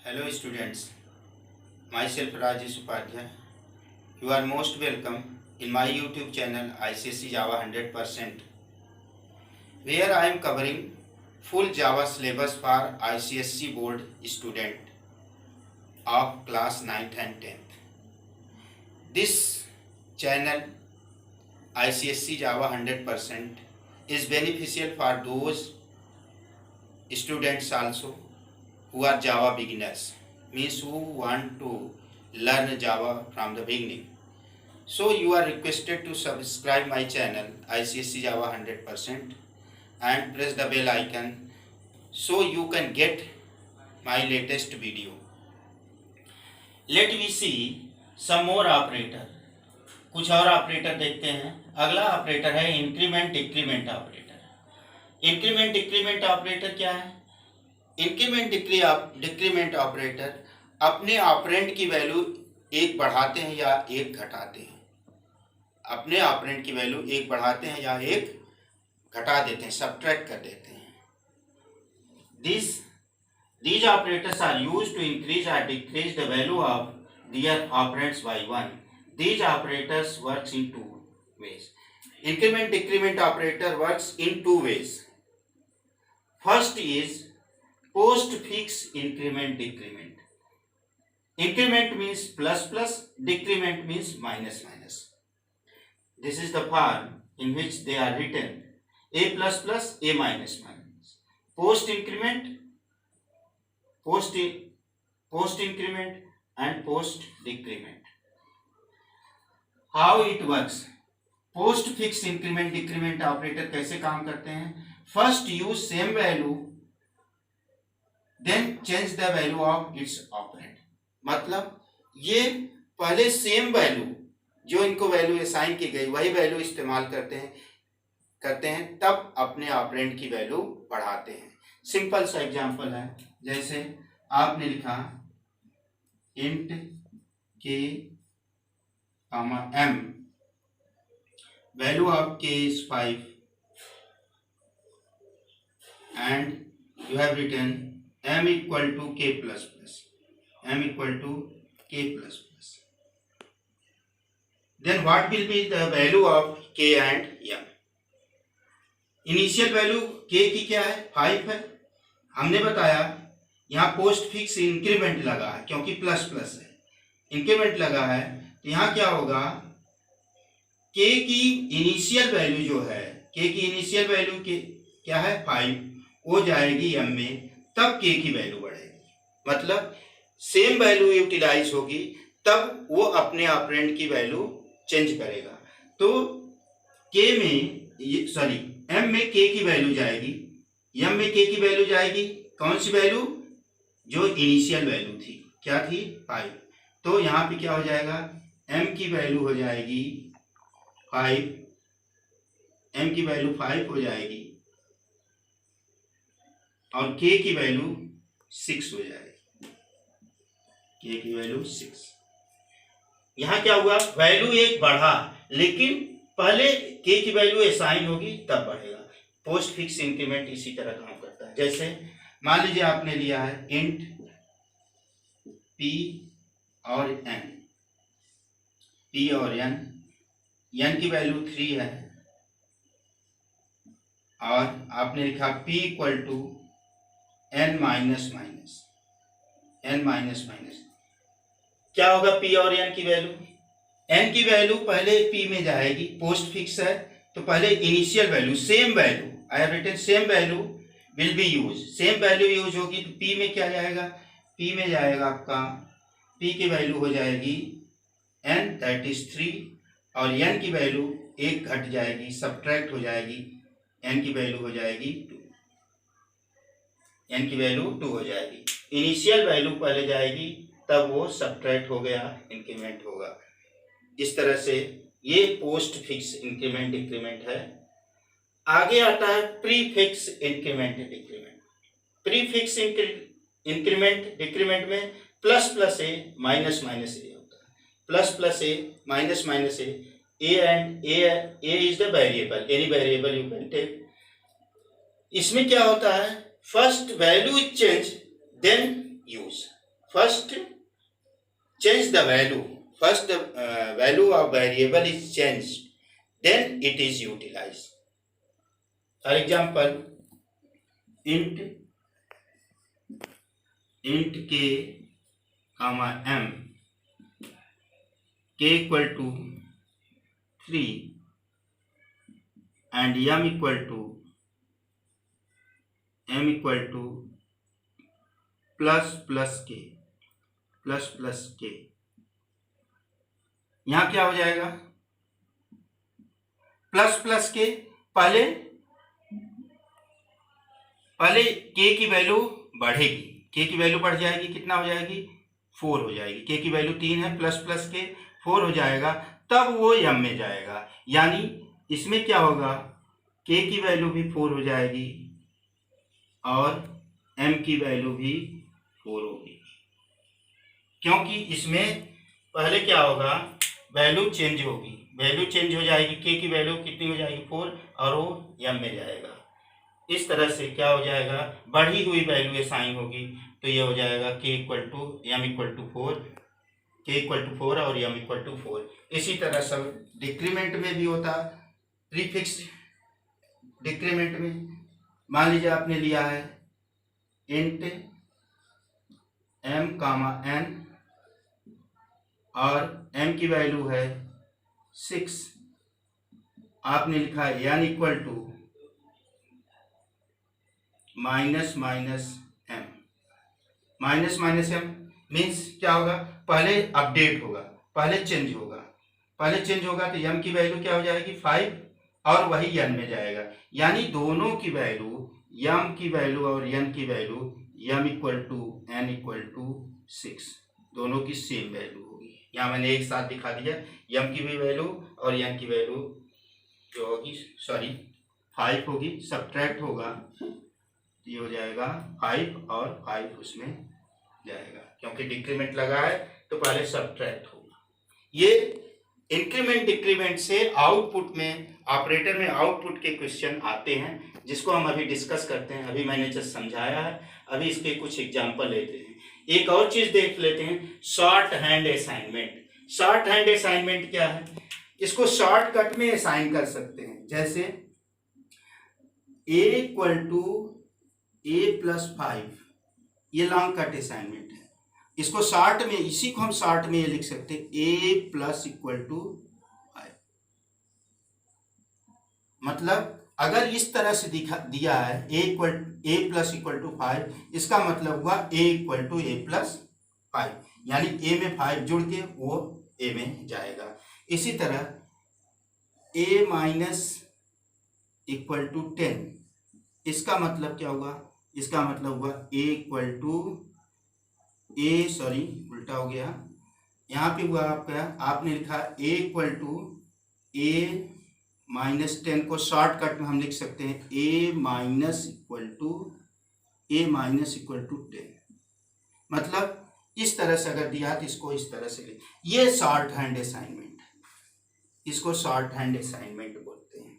Hello students, myself Rajesh Upadhyay. You are most welcome in my YouTube channel ICSE Java 100%, where I am covering full Java syllabus for ICSE board student of class 9th and 10th. This channel ICSE Java 100% is beneficial for those students also who are Java beginners, means who want to learn Java from the beginning. So you are requested to subscribe my channel ICSE Java 100% and press the bell icon so you can get my latest video. Let me see some more operator. कुछ और operator देखते हैं. अगला operator है increment decrement operator. Increment decrement operator क्या है? Increment decrement operator अपने operand की वैल्यू एक बढ़ाते हैं या एक घटाते हैं. अपने ऑपरेंड की वैल्यू एक बढ़ाते हैं या एक घटा देते हैं, सब्ट्रैक्ट कर देते हैं. These operators are used to increase or decrease the value of their operands by 1. These operators works in two ways. Increment decrement operator works in two ways. First is postfix increment decrement. Increment means plus plus, decrement means minus minus. This is the form in which they are written: a plus plus, a minus minus. Post increment and post decrement. How it works? Postfix increment decrement operator कैसे काम करते हैं? First use same value then change the value of its operand. मतलब ये पहले same value जो इनको value assign की गई वही वैल्यू इस्तेमाल करते हैं तब अपने ऑपरेंड की वैल्यू बढ़ाते हैं. सिंपल सा एग्जांपल है, जैसे आपने लिखा इंट के m, value of k is 5 and you have written m equal to k plus plus, m equal to k plus plus. Then what will be the value of k and m? Initial value k की क्या है? 5 है. हमने बताया यहाँ post fix increment लगा है क्योंकि प्लस प्लस है, इंक्रीमेंट लगा है. तो यहाँ क्या होगा, k की इनिशियल वैल्यू जो है, k की इनिशियल वैल्यू क्या है? 5, वो जाएगी m में, तब k की वैल्यू बढ़ेगी. मतलब सेम वैल्यू यूटिलाइज होगी तब वो अपने ऑपरेंड की वैल्यू चेंज करेगा. तो m में k की वैल्यू जाएगी, m में k की वैल्यू जाएगी. कौन सी वैल्यू? जो इनिशियल वैल्यू थी, क्या थी? 5. तो यहाँ पे क्या हो जाएगा, m की वैल्यू हो जाएगी 5, m की वैल्यू 5 हो जाएगी और k की वैल्यू 6 हो जाएगी. k की वैल्यू 6. यहाँ क्या हुआ, वैल्यू एक बढ़ा लेकिन पहले k की वैल्यू असाइन होगी तब बढ़ेगा. पोस्ट फिक्स इंक्रीमेंट इसी तरह काम करता है. जैसे मान लीजिए आपने लिया है इंट p और n, p और n की वैल्यू 3 है और आपने लिखा p equal to n minus minus, n minus minus. क्या होगा p और n की वैल्यू? n की वैल्यू पहले p में जाएगी, पोस्ट फिक्स है तो पहले initial value same value, I have written same value will be use. Same value use होगी तो p में क्या जाएगा? p में जाएगा आपका, p की वैल्यू हो जाएगी n, दैट इज 3, और n की वैल्यू एक घट जाएगी, सब्ट्रैक्ट हो जाएगी, n की वैल्यू हो जाएगी 2, n की वैल्यू 2 हो जाएगी. इनिशियल वैल्यू पहले जाएगी तब वो सब्ट्रैक्ट हो गया, इंक्रीमेंट होगा. इस तरह से ये पोस्ट फिक्स इंक्रीमेंट डिक्रीमेंट है. आगे आता है prefix increment decrement. Prefix increment decrement में plus plus a minus minus a होता है. Plus plus a minus minus a, and a is the variable, any variable you can take. इसमें क्या होता है, first value is change then use. first change the value, first the value of variable is changed, then it is utilized. For example, int k comma m, k equal to 3 and m equal to plus k. यहां क्या हो जाएगा? Plus के पहले k की value बढ़ेगी, k की value बढ़ जाएगी, कितना हो जाएगी? 4 हो जाएगी। k की वैल्यू 3 है, प्लस के 4 हो जाएगा, तब वो m में जाएगा। यानी इसमें क्या होगा? k की वैल्यू भी 4 हो जाएगी और m की वैल्यू भी 4 होगी, क्योंकि इसमें पहले क्या होगा? वैल्यू चेंज होगी, वैल्यू चेंज हो जाएगी, k की वैल्यू कितनी हो जाएगी? 4, और वो m में जाएगा। इस तरह से क्या हो जाएगा? बढ़ी हुई वैल्यू असाइन होगी, तो ये हो जाएगा k equal to m equal to 4, k equal to 4 और m इक्वल टू 4। इसी तरह सब डिक्रीमेंट में भी होता, प्रीफिक्स डिक्रीमेंट में। मान लीजिए आपने लिया है इंट m कामा n और m की वैल्यू है 6, आपने लिखा है n equal to minus m। Minus m means क्या होगा? पहले अपडेट होगा, पहले चेंज होगा तो m की वैल्यू क्या हो जाएगी? 5 और वही n में जाएगा। यानी दोनों की वैल्यू, m की वैल्यू और n की value, m equal to n equal to 6, दोनों की सेम वैल्यू होगी। यहाँ मैंने एक साथ दिखा दिया, m की भी वैल्यू और n की वैल्यू जो होगी 5 होगी, सब्ट्रैक्ट होगा, ये हो जाएगा 5 और 5 उसमें जाएगा, क्योंकि डिक्रीमेंट लगा है तो पहले सब्ट्रैक्ट होगा। ये इंक्रीमेंट डिक्रीमेंट से आउटपुट में, ऑपरेटर में आउटपुट के क्वेश्चन आते हैं, जिसको हम अभी डिस्कस करते हैं। अभी मैंने जस्ट समझाया है, अभी इसके कुछ एग्जांपल लेते हैं। एक और चीज देख लेते हैं, short hand assignment. Short hand assignment क्या है? इसको शॉर्टकट में असाइन कर सकते हैं, जैसे a इक्वल टू a+5, ये लॉन्ग कट असाइनमेंट है। इसको शॉर्ट में, इसी को हम शॉर्ट में ये लिख सकते हैं a+ इक्वल टू 5। मतलब अगर इस तरह से दिया है a+ इक्वल टू 5, इसका मतलब हुआ a इक्वल टू a+5, यानी a में 5 जुड़ के वो a में जाएगा। इसी तरह a- इक्वल टू 10, इसका मतलब क्या होगा? इसका मतलब हुआ a इक्वल टू उल्टा हो गया, यहाँ पे हुआ आपका, आपने लिखा a इक्वल टू a-10 को शॉर्टकट में हम लिख सकते हैं a- इक्वल टू 10। मतलब इस तरह से अगर दिया तो इसको इस तरह से लिख, ये शॉर्ट हैंड असाइनमेंट, इसको शॉर्ट हैंड असाइनमेंट बोलते हैं।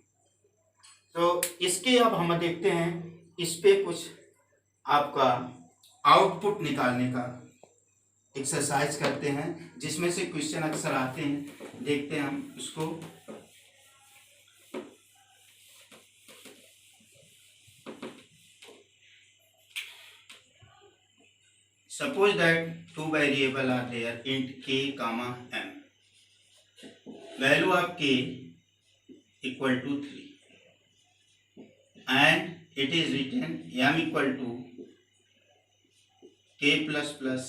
तो इसके अब हम देखते हैं, इस पे कुछ आपका आउटपुट निकालने का एक्सरसाइज करते हैं, जिसमें से क्वेश्चन अक्सर आते हैं। देखते हैं हम उसको। Suppose that two variable are there, int k comma m. Value of k equal to 3, and it is written m equal to k plus plus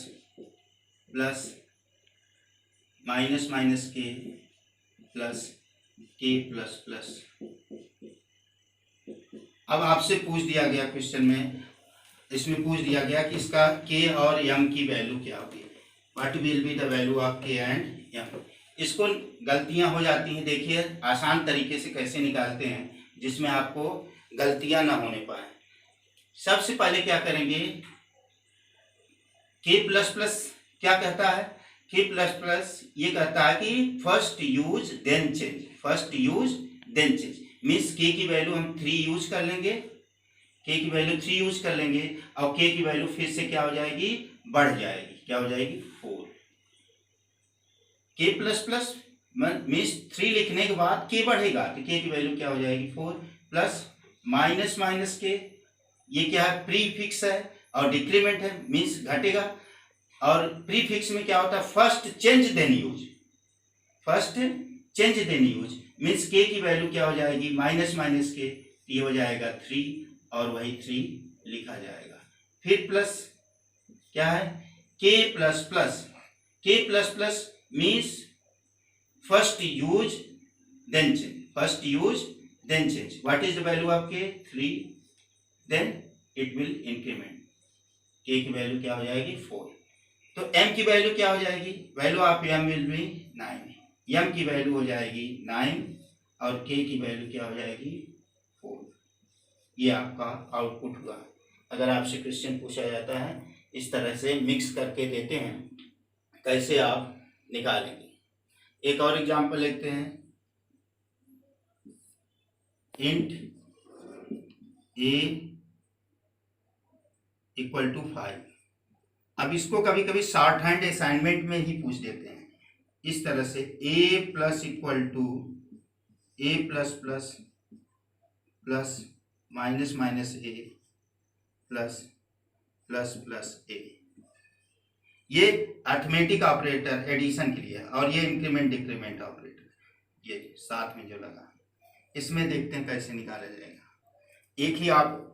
plus minus k plus k plus plus। अब आपसे पूछ दिया गया question में, इसमें पूछ दिया गया कि इसका k और m की वैल्यू क्या होगी, what will be the value of k and m। इसको गलतियां हो जाती हैं, देखिए आसान तरीके से कैसे निकालते हैं जिसमें आपको गलतियां ना होने पाए। सबसे पहले क्या करेंगे, k प्लस प्लस क्या कहता है? k प्लस प्लस ये कहता है कि first use then change, first use then change means k की वैल्यू हम 3 यूज कर लेंगे, k की वैल्यू 3 यूज कर लेंगे और k की वैल्यू फिर से क्या हो जाएगी? बढ़ जाएगी। क्या हो जाएगी 4। k प्लस प्लस मीन्स 3 लिखने के बाद k बढ़ेगा तो k की वैल्यू क्या हो जाएगी 4 प्लस माइनस माइनस k, ये क्या है प्रीफिक्स है और डिक्रीमेंट है मीन्स घटेगा, और प्रीफिक्स में क्या होता है first change then use, first change then use means k की वैल्यू क्या हो जाएगी माइनस माइनस k, ये हो जाएगा 3 और वही 3 लिखा जाएगा। फिर प्लस क्या है k plus plus means first use then change, first use then change, what is the value of k 3, then it will increment, k की वैल्यू क्या हो जाएगी 4। तो m की वैल्यू क्या हो जाएगी, value of m will be 9, m की वैल्यू हो जाएगी 9 और k की वैल्यू क्या हो जाएगी 4। ये आपका आउटपुट हुआ। अगर आपसे क्वेश्चन पूछा जाता है इस तरह से मिक्स करके देते हैं, कैसे आप निकालेंगे। एक और एग्जांपल लेते हैं, इंट a इक्वल टू 5। अब इसको कभी कभी शॉर्ट हैंड असाइनमेंट में ही पूछ देते हैं इस तरह से, a plus equal to a plus plus plus minus minus a plus plus plus a, ये अर्थमेटिक ऑपरेटर एडिशन के लिए, और ये इंक्रीमेंट डिक्रीमेंट ऑपरेटर ये साथ में जो लगा, इसमें देखते हैं कैसे निकाला जाएगा। एक ही आप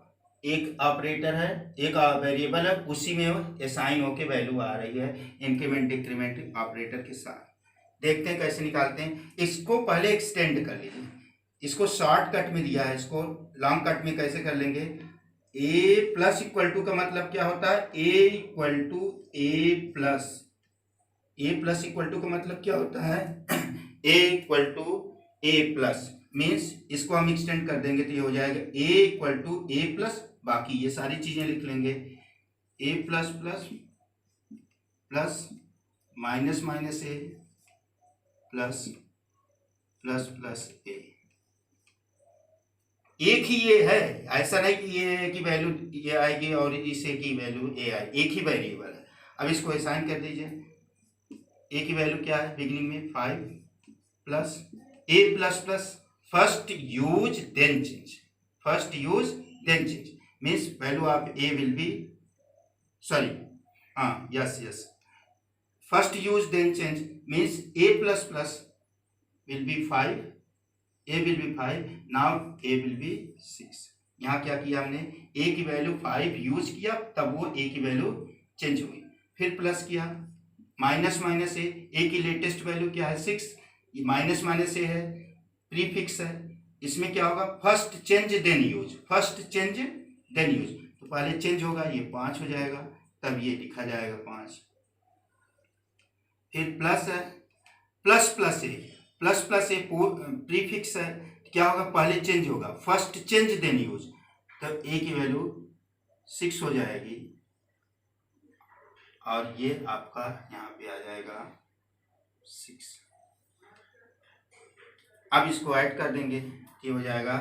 एक ऑपरेटर है, एक वेरिएबल है, उसी में असाइन होके वैल्यू आ रही है इंक्रीमेंट डिक्रीमेंट ऑपरेटर के साथ। देखते हैं कैसे निकालते हैं। इसको पहले एक्सटेंड कर लीजिए, इसको शॉर्ट कट में दिया है, इसको लॉन्ग कट में कैसे कर लेंगे। a प्लस इक्वल टू का मतलब क्या होता है, a equal to a plus, a plus equal to का मतलब क्या होता है a equal to a plus, means इसको हम एक्सटेंड कर देंगे तो ये हो जाएगा a equal to a plus, बाकी ये सारी चीजें लिख लेंगे a plus plus plus minus minus a plus plus plus a। एक ही ये है, ऐसा नहीं कि ये की वैल्यू ये आएगी और इसे की वैल्यू a आएगी, एक ही वेरिएबल है। अब इसको असाइन कर दीजिए, a की वैल्यू क्या है बिगिनिंग में 5 plus a plus plus first use then change, first use then change means value of a will be sorry yes first use then change means a plus plus will be 5, a will be 5, now a will be 6। यहाँ क्या किया हमने, a की value 5 use किया तब वो a की value change हुई, फिर प्लस किया माइनस माइनस a की लेटेस्ट वैल्यू क्या है 6, ये माइनस माइनस a है प्रीफिक्स है, इसमें क्या होगा first change then use, first change then use, तो पहले चेंज होगा ये 5 हो जाएगा तब ये लिखा जाएगा 5। फिर प्लस है plus plus a, plus plus A prefix है, क्या होगा पहले चेंज होगा फर्स्ट चेंज देन यूज, तब ए की वैल्यू 6 हो जाएगी और ये आपका यहाँ पे आ जाएगा 6। अब इसको ऐड कर देंगे, ये हो जाएगा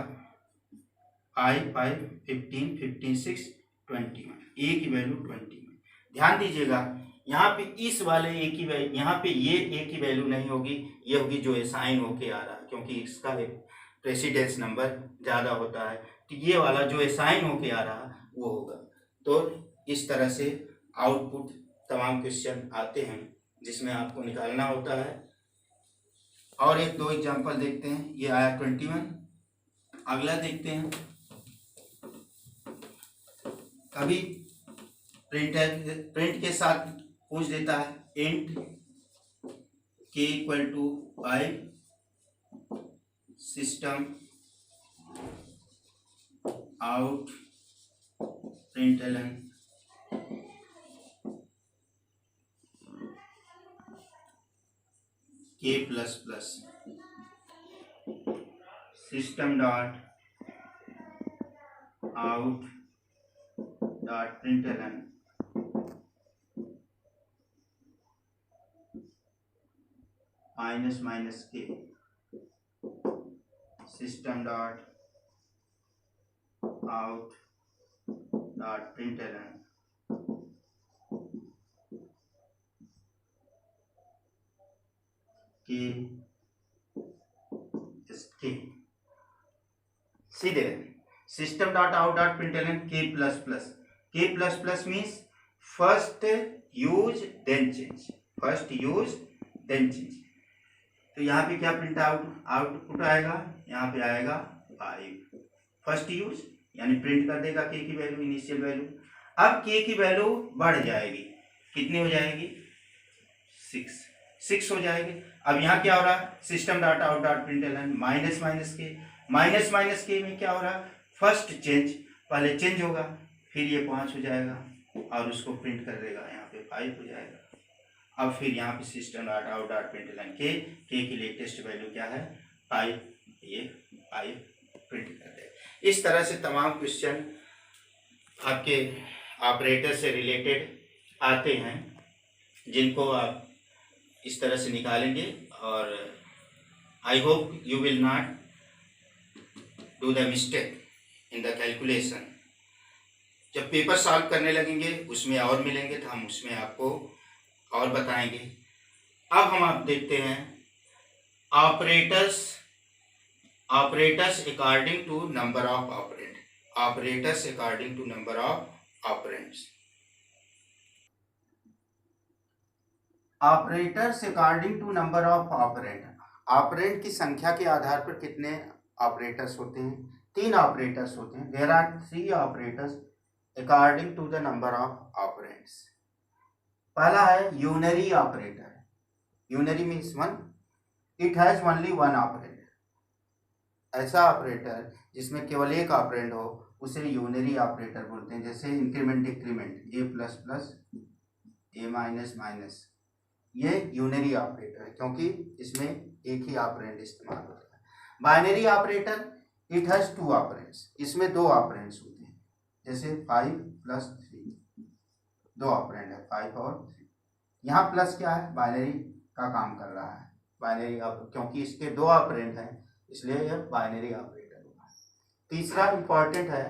5 5 15 15 6 21, ए की वैल्यू 21। ध्यान दीजिएगा यहाँ पे इस वाले ए की वैल्यू, यहाँ पे ये ए की वैल्यू नहीं होगी, ये होगी जो असाइन होके आ रहा है, क्योंकि इसका प्रेसिडेंस नंबर ज़्यादा होता है, तो ये वाला जो असाइन होके आ रहा वो होगा। तो इस तरह से आउटपुट तमाम क्वेश्चन आते हैं जिसमें आपको निकालना होता है। और एक दो एग्जांपल देखते हैं, ये आया 21। अगला देखते हैं, कभी प्रिंट के साथ पूछ देता है int k equal to 5 system out println k plus plus system dot out dot println minus minus k system dot out dot println k के सीधे system dot out dot println k plus plus means first use then change, first use then change. तो यहाँ पे क्या print output आएगा, यहाँ पे आएगा 5 फर्स्ट यूज, यानी प्रिंट कर देगा के की वैल्यू, इनिशियल वैल्यू। अब के की वैल्यू बढ़ जाएगी, कितनी हो जाएगी 6 हो जाएगी। अब यहाँ क्या हो रहा, system dot out dot println minus के में क्या हो रहा, फर्स्ट चेंज, पहले चेंज होगा, फिर ये 5 हो जाएगा और उसको प्रिंट कर देगा, यहाँ पे 5 हो जाएगा। अब फिर यहाँ पे system dot out dot println के की लेटेस्ट वैल्यू क्या है 5, ये 5 प्रिंट कर देगा। इस तरह से तमाम क्वेश्चन आपके ऑपरेटर से रिलेटेड आते हैं, जिनको आप इस तरह से निकालेंगे और I hope you will not do the mistake in the calculation. जब पेपर सॉल्व करने लगेंगे उसमें और मिलेंगे तो हम उसमें आपको और बताएंगे। अब हम आप देखते हैं operators according to number of operand, operators according to number of operands. Operators according to number of operand, operand की संख्या के आधार पर कितने ऑपरेटर्स होते हैं, 3 ऑपरेटर्स होते हैं। There are 3 operators according to the number of operands. पहला है unary operator, unary means 1, it has only 1 operand. ऐसा ऑपरेटर जिसमें केवल एक ऑपरेंड हो उसे यूनरी ऑपरेटर बोलते हैं। जैसे increment decrement, A plus plus a minus minus, ये यूनरी ऑपरेटर है क्योंकि इसमें एक ही ऑपरेंड इस्तेमाल होता है। Binary operator, it has 2 operands, इसमें 2 ऑपरेंड्स होते हैं। जैसे 5 प्लस 3, 2 ऑपरेंड है 5 और 3। यहाँ प्लस क्या है, बाइनरी का काम कर रहा है, बाइनरी क्योंकि इसके 2 ऑपरेंड हैं इसलिए यह बाइनरी ऑपरेटर होगा। तीसरा इंपॉर्टेंट है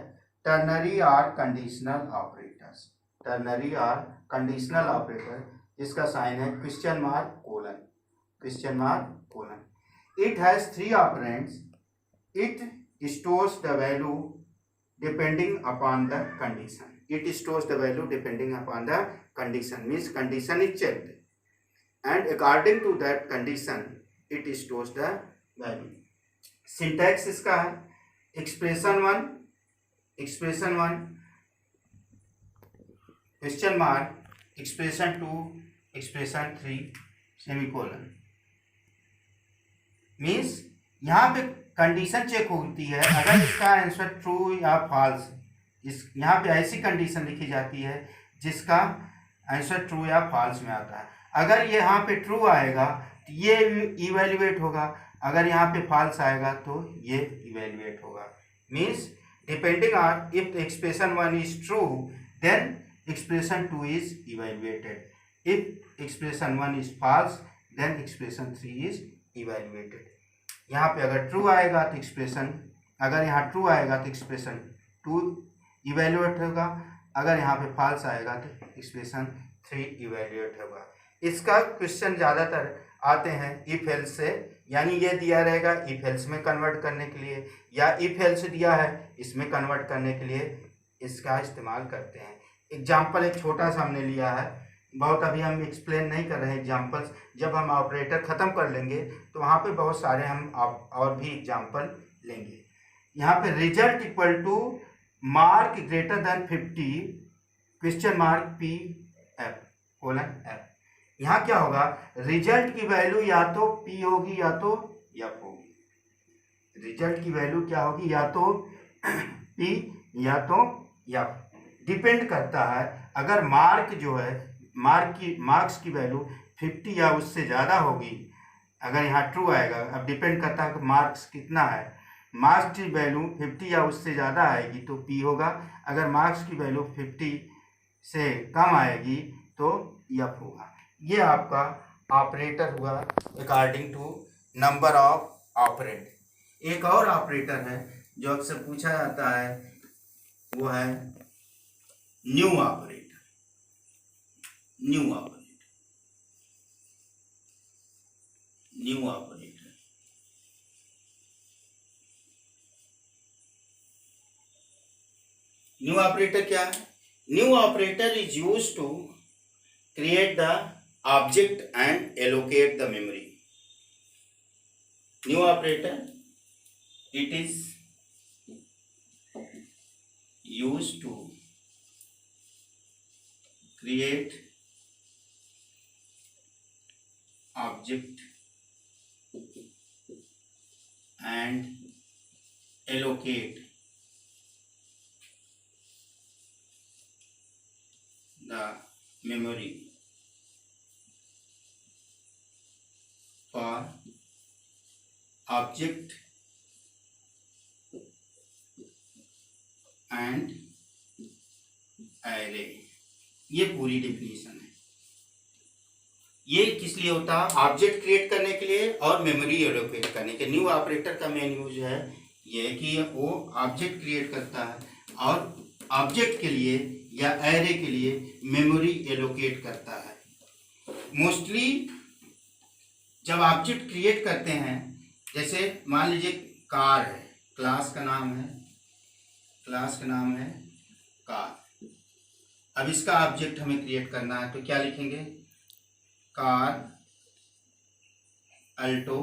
टर्नरी और कंडीशनल ऑपरेटर्स, टर्नरी और कंडीशनल ऑपरेटर जिसका साइन है question mark colon. It has 3 operands, it stores the value depending upon the condition, it stores the value depending upon the condition, means condition is checked and according to that condition it stores the value. Syntax इसका है expression 1 question mark, expression 2 expression 3 semicolon, means यहाँ पे condition check होती है। अगर इसका answer true या false, इस यहाँ पे ऐसी कंडीशन लिखी जाती है जिसका आंसर ट्रू या फॉल्स में आता है। अगर ये यहाँ पे ट्रू आएगा तो ये इवेल्युएट होगा, अगर यहाँ पे फॉल्स आएगा तो ये इवेल्युएट होगा। Means depending on if expression 1 is true then expression 2 is evaluated, if expression 1 is false then expression 3 is evaluated. यहाँ पे अगर ट्रू आएगा तो एक्सप्रेशन, अगर यहाँ ट्रू आएगा तो एक्सप्रेशन 2 इवेल्युएट होगा, अगर यहाँ पे फॉल्स आएगा तो एक्सप्रेशन 3 इवेल्युएट होगा। इसका क्वेश्चन ज़्यादातर आते हैं इफ एल्स से, यानी ये दिया रहेगा इफ एल्स में कन्वर्ट करने के लिए, या इफ एल्स दिया है इसमें कन्वर्ट करने के लिए इसका इस्तेमाल करते हैं। एग्जाम्पल एक छोटा सा हमने लिया है, बहुत अभी हम एक्सप्लेन नहीं कर रहे हैं एग्जाम्पल्स, जब हम ऑपरेटर ख़त्म कर लेंगे तो वहाँ पे बहुत सारे हम और भी एग्जाम्पल लेंगे। यहाँ पे result equal to mark greater than 50 question mark P F colon F. यहाँ क्या होगा, रिजल्ट की वैल्यू या तो पी होगी या तो एफ होगी। रिजल्ट की वैल्यू क्या होगी, या तो पी या तो एफ, डिपेंड करता है। अगर मार्क जो है मार्क्स की वैल्यू 50 या उससे ज़्यादा होगी, अगर यहाँ ट्रू आएगा, अब डिपेंड करता है कि मार्क्स कितना है, मार्क्स की वैल्यू 50 या उससे ज़्यादा आएगी तो पी होगा, अगर मार्क्स की वैल्यू 50 से कम आएगी तो एफ होगा। ये आपका ऑपरेटर हुआ according to number of operand. एक और ऑपरेटर है जो अक्सर पूछा जाता है, वो है new operator. New operator. New operator क्या है? New operator is used to create the object and allocate the memory. New operator, it is used to create object and allocate the memory for object and array। ये पूरी definition है। ये किस लिए होता है? ऑब्जेक्ट क्रिएट करने के लिए और मेमोरी एलोकेट करने के। न्यू ऑपरेटर का मेन यूज है ये कि वो ऑब्जेक्ट क्रिएट करता है और ऑब्जेक्ट के लिए या एरे के लिए मेमोरी एलोकेट करता है। मोस्टली जब ऑब्जेक्ट क्रिएट करते हैं, जैसे मान लीजिए कार है, क्लास का नाम है कार। अब इसका ऑब्जेक्ट हमें क्रिएट करना है तो क्या लिखेंगे? Car Alto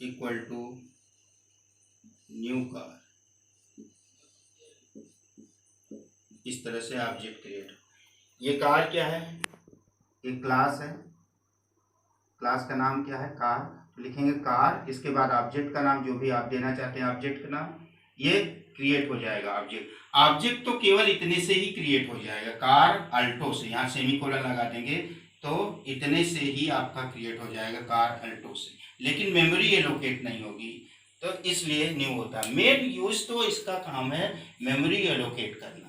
equal to new car. इस तरह से ऑब्जेक्ट क्रिएट हो। ये कार क्या है? एक क्लास है, क्लास का नाम क्या है? कार। तो लिखेंगे कार, इसके बाद ऑब्जेक्ट का नाम जो भी आप देना चाहते हैं ऑब्जेक्ट का नाम, ये क्रिएट हो जाएगा ऑब्जेक्ट तो केवल इतने से ही क्रिएट हो जाएगा, कार अल्टो से। यहाँ सेमीकोलन लगा देंगे तो इतने से ही आपका क्रिएट हो जाएगा कार अल्टो से, लेकिन मेमोरी एलोकेट नहीं होगी, तो इसलिए न्यू होता है। मेन यूज तो इसका काम है मेमोरी एलोकेट करना,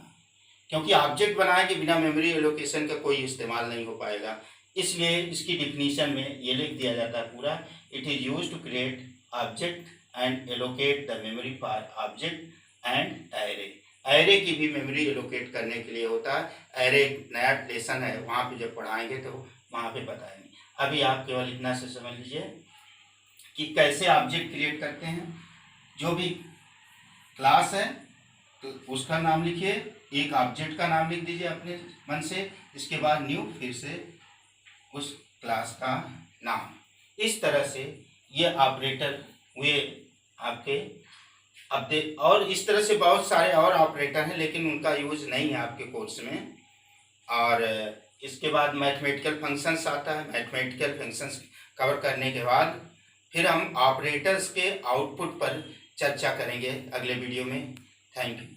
क्योंकि ऑब्जेक्ट बनाए के बिना मेमोरी एलोकेशन का कोई इस्तेमाल नहीं हो पाएगा। इसलिए इसकी डिफिनीशन में ये लिख दिया जाता है पूरा, it is use to create object and allocate the memory for object and array. Array की भी मेमोरी एलोकेट करने के लिए होता है। एरे नया लेसन है, वहाँ पे जब पढ़ाएंगे तो वहाँ पे बताएंगे। अभी आप केवल इतना से समझ लीजिए कि कैसे ऑब्जेक्ट क्रिएट करते हैं। जो भी क्लास है तो उसका नाम लिखिए, एक ऑब्जेक्ट का नाम लिख दीजिए अपने मन से, इसके बाद न्यू, फिर से उस क्लास का नाम। इस तरह से ये ऑपरेटर हुए आपके। अब और इस तरह से बहुत सारे और ऑपरेटर हैं, लेकिन उनका यूज नहीं है आपके कोर्स में। और इसके बाद मैथमेटिकल फंक्शंस आता है। मैथमेटिकल फंक्शंस कवर करने के बाद फिर हम ऑपरेटर्स के आउटपुट पर चर्चा करेंगे अगले वीडियो में। Thank you.